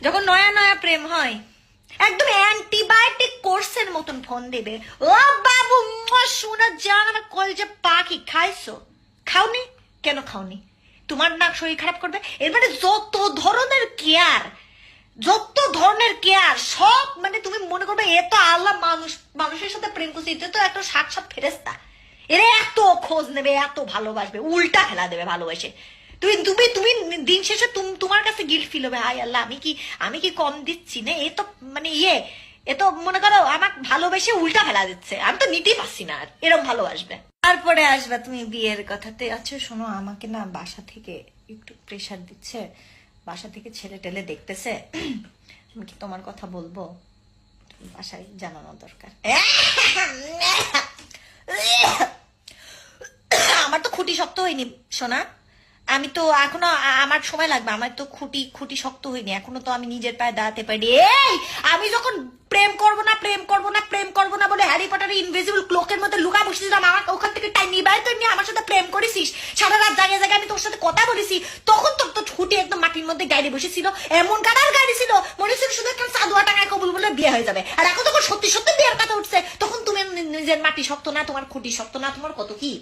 যখন নয়া নয়া প্রেম হয় একদম অ্যান্টিবায়োটিক কোর্সের মতন ফোন দেবে, ও বাবু শোনা যান আমার কলজা পাখি, খাইছো? খাওনি? কেন খাওনি? তোমার না শরীর খারাপ করবে? এর মানে যত ধরনের কেয়ার, যত ধরনের কেয়ার সব মানে তুমি মনে করবে এ তো আল্লাহ মানুষের সাথে প্রেম করছে, এটা তো একটা সাক্ষাৎ ফেরেস্তা। এরা এত খোঁজ নেবে, এত ভালোবাসবে, উল্টা ফেলা দেবে ভালোবাসে। তুমি তুমি তুমি দিন শেষে তোমার কাছে গিল্ট ফিল হবে, হাই আল্লাহ আমি কি কম দিচ্ছি না? এ তো মানে এ তো মনে করো আমার ভালোবেসে উল্টা ফেলা দিচ্ছে, আমি তো নিতেই পারছি না আর, এরকম ভালোবাসবে। তারপরে আসবে তুমি বিয়ের কথাতে। আচ্ছা শোনো, আমাকে না বাসা থেকে একটু প্রেশার দিচ্ছে, বাসা থেকে ছেলে টেলে দেখতেছে, আমি কি তোমার কথা বলবো? বাসায় জানানো দরকার। আমার তো খুঁটি শক্ত হয়নি সোনা, আমি তো এখনো, আমার সময় লাগবে, আমার তো খুঁটি শক্ত হয়নি এখনো, তো আমি নিজের পায়ে দাঁড়াতে পারি। এই আমি যখন প্রেম করবো না বলে হ্যারি পটারের ইনভিজিবল ক্লোকের মধ্যে লুকা বসেছিলাম, আমার ওখান থেকে টাইম নিবাই তো নিয়ে আমার সাথে প্রেম করেছিস, সারা রাত জায়গায় জায়গায় আমি তোর সাথে কথা বলেছি, তখন তোর তো ছুটি একদম মাটির মধ্যে গাড়ি বসেছিল, এমন কাদার গাড়ি ছিল মনে হচ্ছিল শুধু একটা সাদুয়া টাকায় কবুল বলে বিয়ে হয়ে যাবে। আর এখন তখন সত্যি সত্যি বিয়ের কথা উঠছে, তখন তুমি নিজের মাটি শক্ত না, তোমার খুঁটি শক্ত না, তোমার কত কি